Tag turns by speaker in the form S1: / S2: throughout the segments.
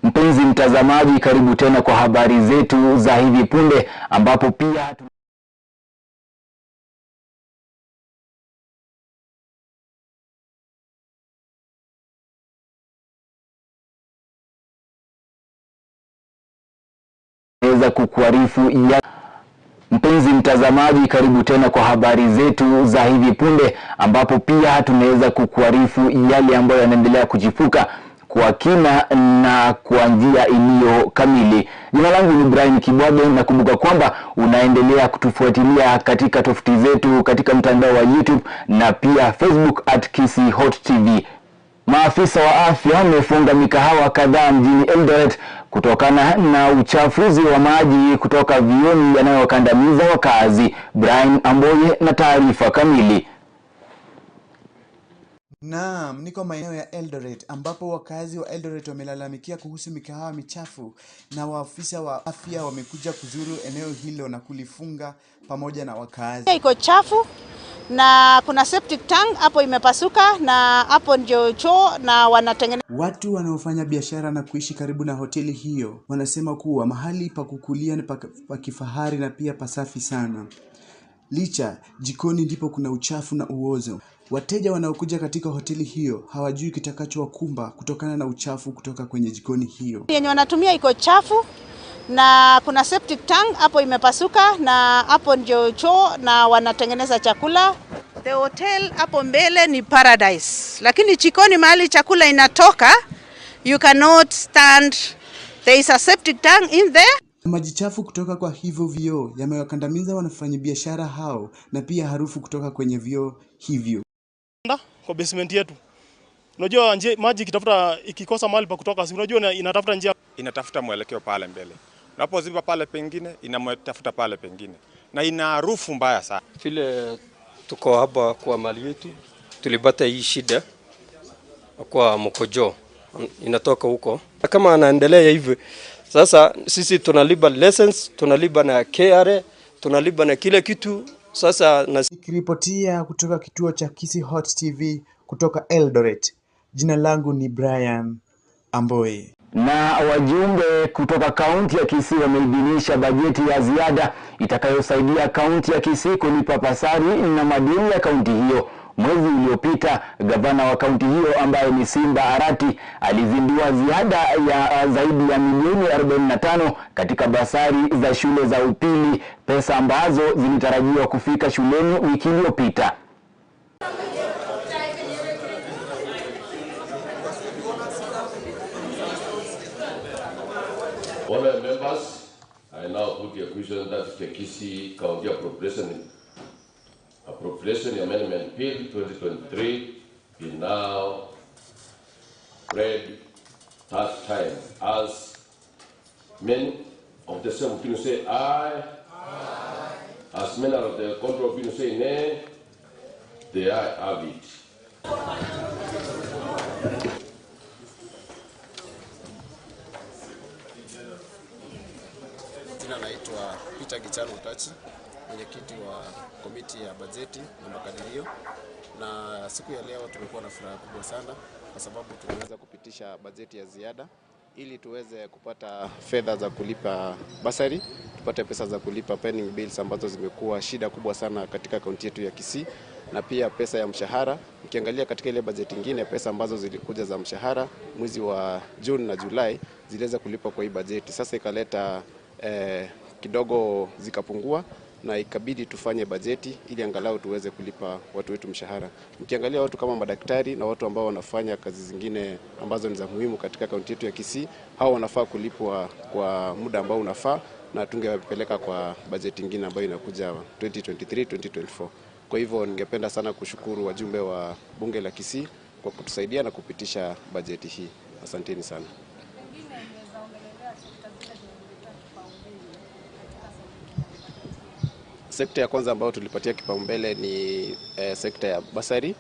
S1: Mpenzi mtazamaji, karibu tena kwa habari zetu za hivi punde, ambapo pia tunaweza kukuarifu Mpenzi mtazamaji, karibu tena kwa habari zetu za hivi punde, ambapo pia tunaweza kukuarifu yale ambayo yanaendelea kuchipuka kwa kina na kwa njia iliyo kamili. Jina langu ni Kibwage, na kumbuka kwamba unaendelea kutufuatilia katika tovuti zetu katika mtandao wa YouTube na pia Facebook @KisihotTV. Maafisa wa afya wamefunga mikahawa kadhaa mjini Eldoret kutokana na uchafuzi wa maji kutoka vioni yanayokandamiza wakazi. Brian Amboye na taarifa kamili.
S2: Naam, niko maeneo ya Eldoret ambapo wakazi wa Eldoret wamelalamikia kuhusu mikahawa michafu, na waafisa wa afya wamekuja kuzuru eneo hilo na kulifunga pamoja na wakazi.
S3: Iko chafu na kuna septic tank hapo imepasuka, na hapo ndio choo na wanatengeneza.
S2: Watu wanaofanya biashara na kuishi karibu na hoteli hiyo wanasema kuwa mahali pa kukulia ni pa kifahari na pia pasafi sana. Licha, jikoni ndipo kuna uchafu na uozo. Wateja wanaokuja katika hoteli hiyo hawajui kitakachowakumba kutokana na uchafu kutoka kwenye jikoni hiyo.
S3: Yenye wanatumia iko chafu na kuna septic tank hapo imepasuka, na hapo ndio choo na wanatengeneza chakula. The hotel hapo mbele ni paradise, lakini jikoni mahali chakula inatoka, you cannot stand. There is a septic tank in there.
S2: Maji chafu kutoka kwa hivyo vioo yamewakandamiza wanafanyabiashara hao, na pia harufu kutoka kwenye vioo hivyo.
S4: Kwa basement yetu, unajua maji ikikosa mahali pa kutoka, si unajua inatafuta njia,
S5: inatafuta mwelekeo pale mbele. Unapoziba pale pengine inatafuta pale pengine, na ina harufu mbaya sana.
S6: Vile tuko hapa kwa mali yetu, tulipata hii shida kwa mkojo inatoka huko. Kama anaendelea hivi, sasa sisi tunalipa lessons, tunalipa na KRA, tunalipa na kila kitu. Sasa
S2: nikiripotia kutoka kituo cha KisihotTV kutoka Eldoret, jina langu ni Brian Amboye.
S1: Na wajumbe kutoka kaunti ya Kisii wameidhinisha bajeti ya ziada itakayosaidia kaunti ya Kisii kulipa pasari na madeni ya kaunti hiyo. Mwezi uliopita, gavana wa kaunti hiyo ambaye ni Simba Arati alizindua ziada ya zaidi ya milioni 45 katika basari za shule za upili, pesa ambazo zilitarajiwa kufika shuleni wiki iliyopita.
S7: Honourable members, I now put the question that the Kisii County Appropriation Amendment Bill 2023 be now read third time. As many of the same opinion say aye, as many of the contrary opinion say nay, the aye have it.
S8: Jina naitwa Peter Gichano Utachi, mwenyekiti wa komiti ya bajeti na makadirio, na siku ya leo tumekuwa na furaha kubwa sana kwa sababu tumeweza kupitisha bajeti ya ziada ili tuweze kupata fedha za kulipa basari, tupate pesa za kulipa pending bills ambazo zimekuwa shida kubwa sana katika kaunti yetu ya Kisii, na pia pesa ya mshahara. Ukiangalia katika ile bajeti nyingine, pesa ambazo zilikuja za mshahara mwezi wa June na Julai ziliweza kulipa kwa hii bajeti. Sasa ikaleta kidogo zikapungua, na ikabidi tufanye bajeti ili angalau tuweze kulipa watu wetu mshahara. Ukiangalia watu kama madaktari na watu ambao wanafanya kazi zingine ambazo ni za muhimu katika kaunti yetu ya Kisii, hao wanafaa kulipwa kwa muda ambao unafaa, na tungewapeleka kwa bajeti nyingine ambayo inakuja 2023-2024. Kwa hivyo ningependa sana kushukuru wajumbe wa bunge la Kisii kwa kutusaidia na kupitisha bajeti hii. Asanteni sana. Sekta ya kwanza ambayo tulipatia kipaumbele ni sekta ya basari,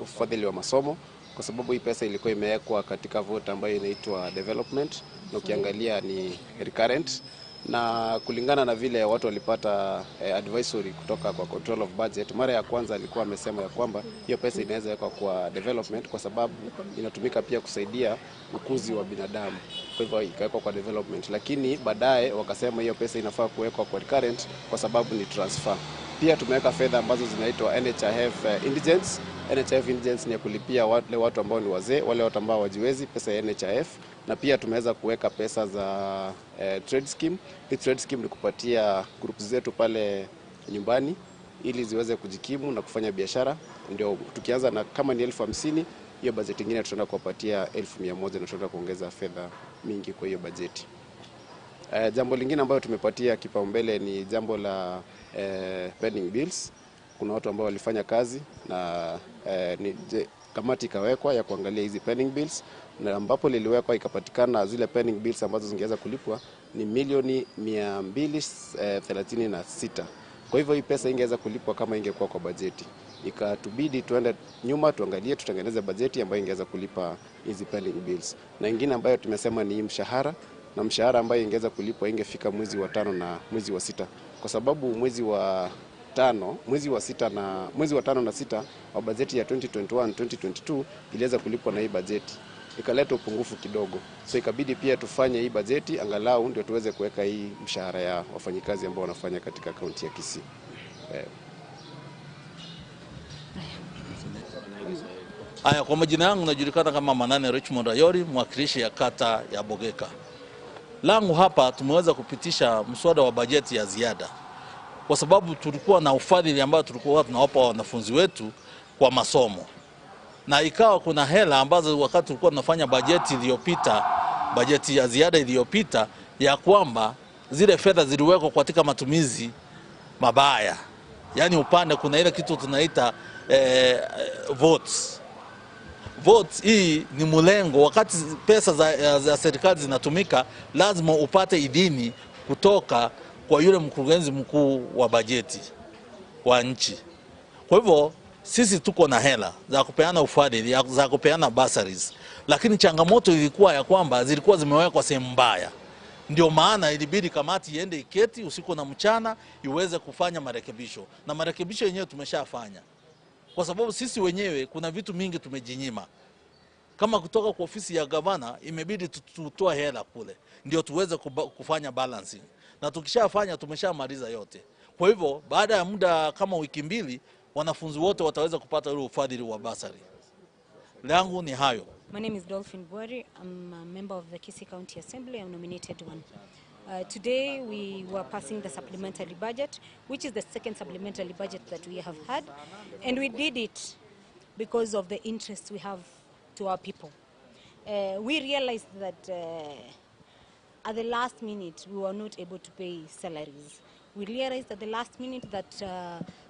S8: ufadhili wa masomo, kwa sababu hii pesa ilikuwa imewekwa katika vote ambayo inaitwa development, na ukiangalia ni recurrent, na kulingana na vile watu walipata advisory kutoka kwa control of budget, mara ya kwanza alikuwa amesema ya kwamba hiyo pesa inaweza wekwa kwa development kwa sababu inatumika pia kusaidia ukuzi wa binadamu, kwa hivyo ikawekwa kwa development, lakini baadaye wakasema hiyo pesa inafaa kuwekwa kwa recurrent kwa sababu ni transfer. Pia tumeweka fedha ambazo zinaitwa NHIF indigents. NHIF indigents ni kulipia wale watu ambao ni wazee, wale watu ambao wajiwezi, pesa ya NHIF, na pia tumeweza kuweka pesa za trade scheme. Hii trade scheme ni kupatia groups zetu pale nyumbani ili ziweze kujikimu na kufanya biashara. Ndio tukianza na kama ni 50,000, hiyo bajeti nyingine tutaenda kuwapatia 1,100 na tutaenda kuongeza fedha mingi kwa hiyo bajeti. Jambo lingine ambayo tumepatia kipaumbele ni jambo la pending bills. Kuna watu ambao walifanya kazi na kamati ikawekwa ya kuangalia hizi pending bills, na ambapo liliwekwa ikapatikana zile pending bills ambazo zingeweza kulipwa ni milioni 236. Kwa hivyo hii pesa ingeweza kulipwa kama ingekuwa kwa bajeti. Ikatubidi tuende nyuma tuangalie, tutengeneze bajeti ambayo ingeweza kulipa hizi pending bills. Na ingine ambayo tumesema ni mshahara, na mshahara ambayo ingeweza kulipwa ingefika mwezi wa 5 na mwezi wa 6, kwa sababu mwezi wa 5 na 6 wa bajeti ya 2021-2022 iliweza kulipwa na hii bajeti, ikaleta upungufu kidogo. So ikabidi pia tufanye hii bajeti angalau ndio tuweze kuweka hii mshahara ya wafanyikazi ambao wanafanya katika kaunti ya Kisii.
S9: Haya, kwa majina yangu najulikana kama Manane Richmond Ayori, mwakilishi ya kata ya Bogeka. Langu hapa tumeweza kupitisha mswada wa bajeti ya ziada kwa sababu tulikuwa na ufadhili ambao tulikuwa tunawapa wanafunzi wetu kwa masomo, na ikawa kuna hela ambazo wakati tulikuwa tunafanya bajeti iliyopita, bajeti ya ziada iliyopita, ya kwamba zile fedha ziliwekwa katika matumizi mabaya. Yani upande kuna ile kitu tunaita votes. Votes hii ni mlengo, wakati pesa za serikali zinatumika lazima upate idhini kutoka kwa yule mkurugenzi mkuu wa bajeti wa nchi. Kwa hivyo sisi tuko na hela za kupeana ufadhili, za kupeana bursaries, lakini changamoto ilikuwa ya kwamba zilikuwa zimewekwa sehemu mbaya. Ndio maana ilibidi kamati iende iketi usiku na mchana iweze kufanya marekebisho, na marekebisho yenyewe tumeshafanya. Kwa sababu sisi wenyewe kuna vitu mingi tumejinyima. Kama kutoka kwa ofisi ya gavana imebidi tutoe hela kule ndio tuweze kufanya balancing, na tukishafanya tumeshamaliza yote. Kwa hivyo baada ya muda kama wiki 2 wanafunzi wote wataweza kupata ule ufadhili wa bursary. Langu ni hayo.
S10: My name is Dolphin Bwari. I'm a member of the Kisii County Assembly. I'm nominated one. Today we were passing the supplementary budget, which is the second supplementary budget that we have had, and we did it because of the interest we have to our people. We realized that at the last minute we were not able to pay salaries. We realized at the last minute that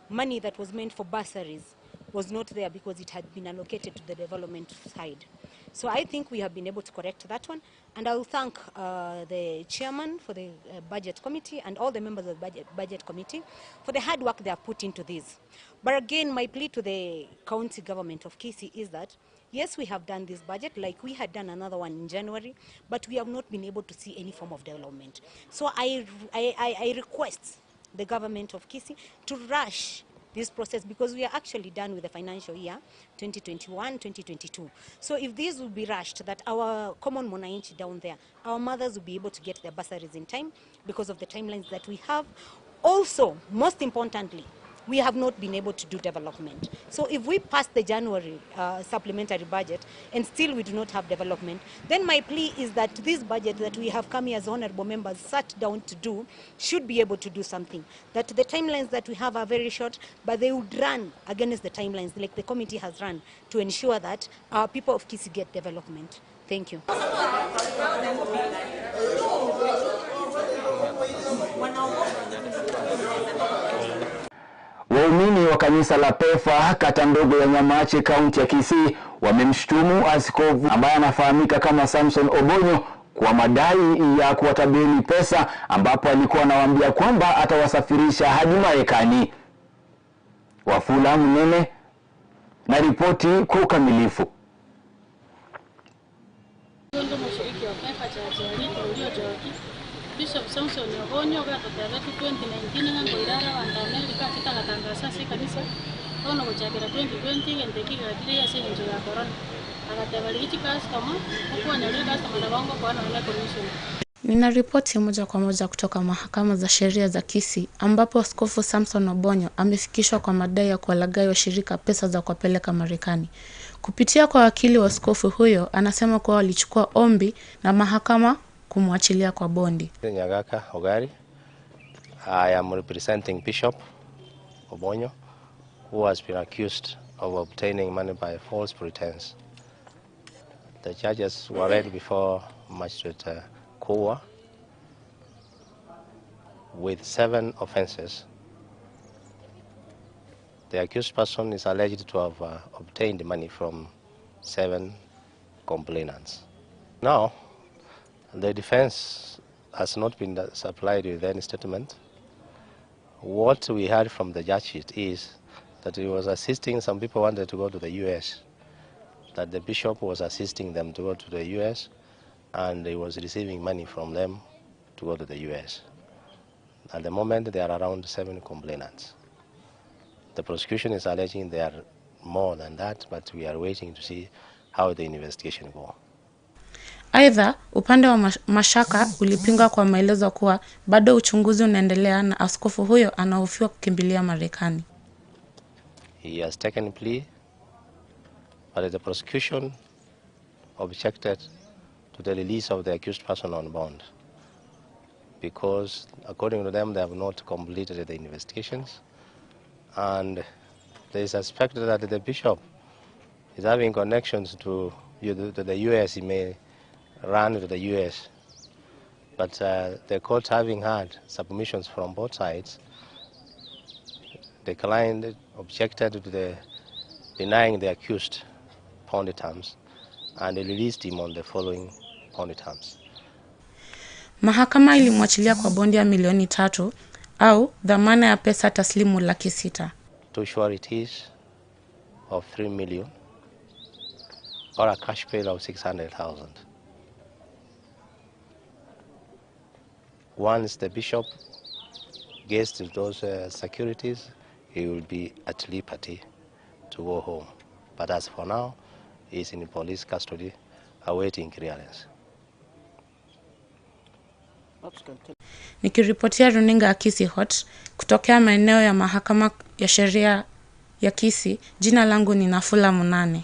S10: money that was meant for bursaries was not there because it had been allocated to the development side. So I think we have been able to correct that one, and I will thank the chairman for the budget committee and all the members of the budget committee for the hard work they have put into this. But again, my plea to the county government of Kisii is that yes, we have done this budget, like we had done another one in January, but we have not been able to see any form of development. So I request the government of Kisii to rush this process, because we are actually done with the financial year 2021-2022. So if this will be rushed, that our common mwananchi down there, our mothers will be able to get their bursaries in time because of the timelines that we have. Also, most importantly, we have not been able to do development. So if we pass the January supplementary budget and still we do not have development, then my plea is that this budget that we have come here as honorable members sat down to do should be able to do something. That the timelines that we have are very short, but they would run against the timelines like the committee has run to ensure that our people of Kisii get development. Thank you.
S1: Waumini wa kanisa la Pefa kata ndogo ya Nyamache kaunti ya Kisii wamemshtumu askofu ambaye anafahamika kama Samson Obonyo kwa madai ya kuwatabiri pesa, ambapo alikuwa anawaambia kwamba atawasafirisha hadi Marekani. Wafula Mnene na ripoti kwa ukamilifu.
S11: Bishop Samson telefono kuchakira 2020 ndekika 3 years nje ya corona. Akatabaliki customer, huko analipa customer na wango kwa na commission.
S12: Nina ripoti moja kwa moja kutoka mahakama za sheria za Kisii ambapo Askofu Samson Obonyo amefikishwa kwa madai ya kuwalaghai washirika pesa za kuwapeleka Marekani. Kupitia kwa wakili wa askofu huyo, anasema kuwa walichukua ombi na mahakama kumwachilia kwa bondi.
S13: Nyagaka Ogari. I am representing Bishop Obonyo, who has been accused of obtaining money by false pretense. The charges were read before Magistrate Kowa with 7 offenses. The accused person is alleged to have obtained money from 7 complainants. Now, the defense has not been supplied with any statement. What we heard from the judge is that he was assisting, some people wanted to go to the US, that the bishop was assisting them to go to the US, and he was receiving money from them to go to the US. At the moment, there are around 7 complainants. The prosecution is alleging there are more than that, but we are waiting to see how the investigation goes.
S12: Aidha, upande wa mashaka ulipinga kwa maelezo kuwa bado uchunguzi unaendelea na askofu huyo anahofiwa kukimbilia Marekani.
S13: He has taken plea, but the prosecution objected to the release of the accused person on bond because, according to them, they have not completed the investigations, and they suspect that the bishop is having connections to the US. He may run to the US, but the court, having had submissions from both sides, the client objected to the denying the accused bond terms, and they released him on the following bond terms.
S12: Mahakama ilimwachilia kwa bondi ya milioni 3 au dhamana ya pesa taslimu $600,000.
S13: 2 sureties of 3 million or a cash bail of 600,000. Once the bishop gets to those securities, he will be at liberty to go home. But as for now, he is in police custody awaiting clearance.
S12: Nikiripotia runinga ya Kisii Hot kutokea maeneo ya mahakama ya sheria ya Kisii, jina langu ni Nafula Munane.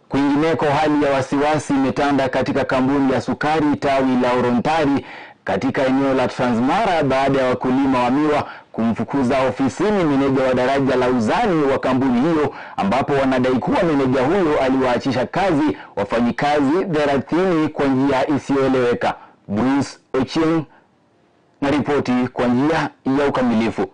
S1: Kwingineko, hali ya wasiwasi imetanda katika kampuni ya sukari tawi la Orontari katika eneo la Transmara baada ya wakulima wa miwa kumfukuza ofisini meneja wa daraja la uzani wa kampuni hiyo, ambapo wanadai kuwa meneja huyo aliwaachisha kazi wafanyikazi 30 kwa njia isiyoeleweka. Bruce Ochieng na ripoti kwa njia ya ukamilifu.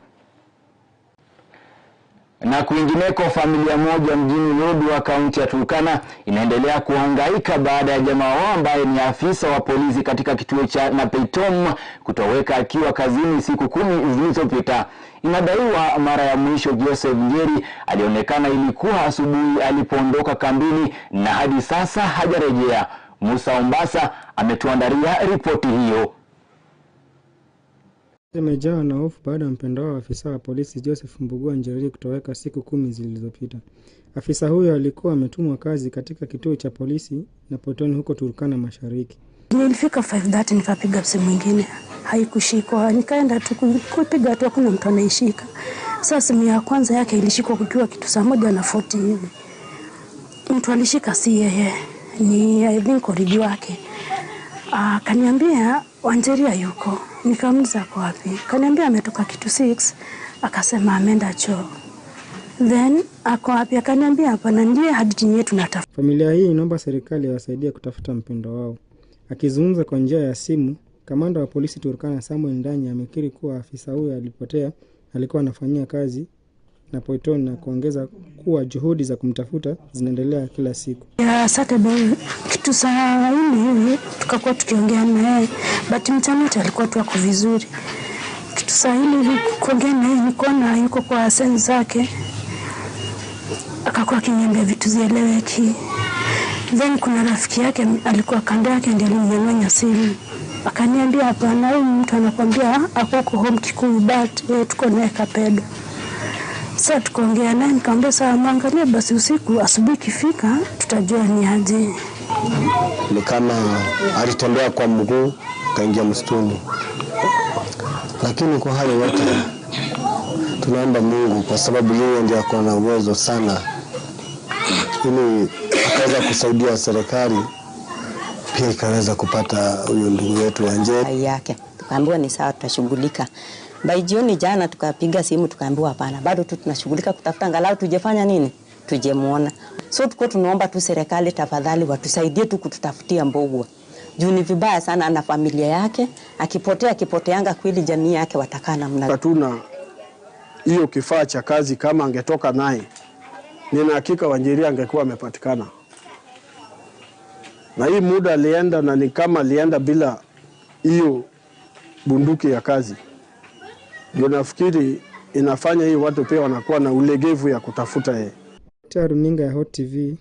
S1: Na kwingineko, familia moja mjini Lodwar, kaunti ya Turkana inaendelea kuhangaika baada ya jamaa wao ambaye ni afisa wa polisi katika kituo cha Napeitom kutoweka akiwa kazini siku 10 zilizopita. Inadaiwa mara ya mwisho Joseph Njeri alionekana ilikuwa asubuhi alipoondoka kambini na hadi sasa hajarejea. Musa Ombasa ametuandalia ripoti hiyo.
S14: Imejawa na hofu baada ya mpendwa wa afisa wa polisi Joseph Mbugua Njeri kutoweka siku 10 zilizopita. Afisa huyo alikuwa ametumwa kazi katika kituo cha polisi na Potoni huko Turkana Mashariki.
S15: Nilifika 5:30 nikapiga simu nyingine, haikushikwa. Nikaenda tu kupiga tu, hakuna mtu anaishika. Sasa simu ya kwanza yake ilishikwa kukiwa kitu saa 1:40 hivi. Mtu alishika si yeye, ni Linko review wake. Kaniambia Wanjeria yuko. Nikamuuliza kwa wapi. Kaniambia ametoka kitu 6, akasema ameenda choo. Then ako wapi? Akaniambia hapana, ndiye hadi yetu tunatafuta.
S14: Familia hii inaomba serikali iwasaidie kutafuta mpendwa wao. Akizungumza kwa njia ya simu, kamanda wa polisi Turkana Samuel Ndanya amekiri kuwa afisa huyo alipotea, alikuwa anafanyia kazi na Poiton, na kuongeza kuwa juhudi za kumtafuta zinaendelea kila siku.
S15: Ya Saturday kitu saa 4 hivi tukakuwa tukiongea naye, but mchana alikuwa tu ako vizuri. Kitu saa 4 hivi kuongea naye nikaona yuko kwa sense zake, akakuwa akiniambia vitu zieleweki. Then kuna rafiki yake alikuwa kando yake ndiye alimnyang'anya simu. Akaniambia hapana, huyu mtu anakuambia ako home Kikuyu, but tuko naye Kapedo. Sasa tukaongea naye, nikamwambia sawa, mwangalie basi usiku, asubuhi kifika tutajua ni aje.
S16: Ni kama alitembea kwa mguu kaingia msituni. Lakini kwa hayo yote tunaomba Mungu, kwa sababu yeye ndiye ako na uwezo sana, ili akaweza kusaidia serikali pia ikaweza kupata huyo ndugu yetu Wanje
S17: yake. Tukaambiwa ni sawa, tutashughulika. By jioni jana tukapiga simu tukaambiwa hapana, bado tu tunashughulika kutafuta angalau tujefanya nini, tujemuona. So tuko tunaomba tu serikali tafadhali watusaidie tu kututafutia Mbogwa. Juu ni vibaya sana na familia yake, akipoteanga kweli jamii yake watakaa namna.
S18: Hatuna hiyo kifaa cha kazi, kama angetoka naye nina hakika Wanjiria angekuwa amepatikana. Na hii muda alienda, na ni kama alienda bila hiyo bunduki ya kazi. Ndio nafikiri inafanya hii watu pia wanakuwa na ulegevu ya kutafuta yeye.
S14: Runinga ya Hot TV,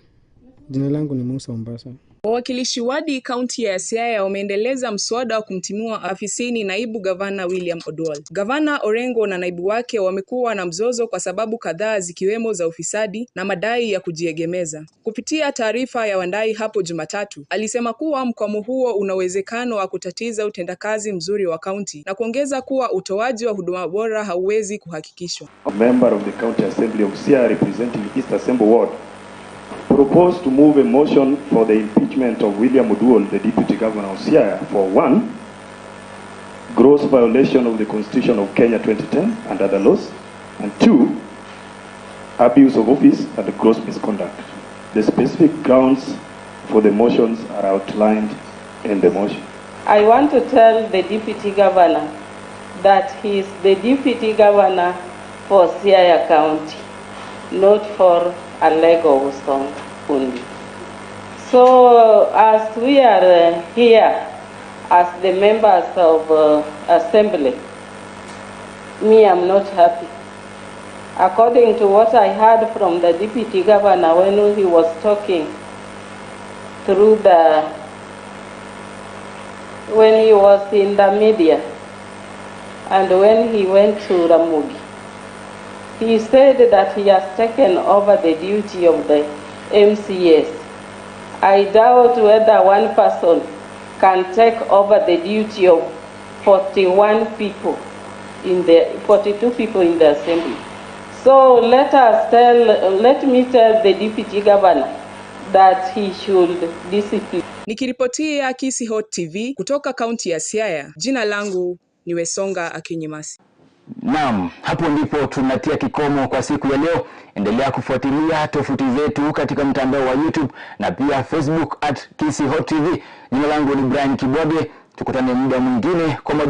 S14: jina langu ni Musa Mombasa.
S19: Wawakilishi wadi kaunti ya Siaya wameendeleza mswada wa kumtimua afisini naibu gavana William Odwal. Gavana Orengo na naibu wake wamekuwa na mzozo kwa sababu kadhaa zikiwemo za ufisadi na madai ya kujiegemeza. Kupitia taarifa ya Wandai hapo Jumatatu, alisema kuwa mkwamo huo una uwezekano wa kutatiza utendakazi mzuri wa kaunti na kuongeza kuwa utoaji wa huduma bora hauwezi kuhakikishwa.
S20: A member of the County Assembly of Siaya representing East Assembly Ward proposed to move a motion for the impeachment of William Odwal, the Deputy Governor of Siaya, for 1, gross violation of the Constitution of Kenya 2010 and other laws, and 2, abuse of office and gross misconduct. The specific grounds for the motions are outlined in the motion.
S21: I want to tell the Deputy Governor that he is the Deputy Governor for Siaya County, not for a leg of stone only. So as we are here as the members of assembly, me, I'm not happy. According to what I heard from the Deputy Governor when he was talking through when he was in the media and when he went to Ramogi, he said that he has taken over the duty of the MCS. I doubt whether one person can take over the duty of 42 people in the assembly. So let me tell the Deputy Governor that he should discipline.
S19: Nikiripotia Kisi Hot TV kutoka kaunti ya Siaya, jina langu ni Wesonga Akinyimasi.
S1: Naam, hapo ndipo tunatia kikomo kwa siku ya leo. Endelea kufuatilia tovuti zetu katika mtandao wa YouTube na pia Facebook @Kisi Hot TV. Jina langu ni Kibwage. Tukutane muda mwingine kwa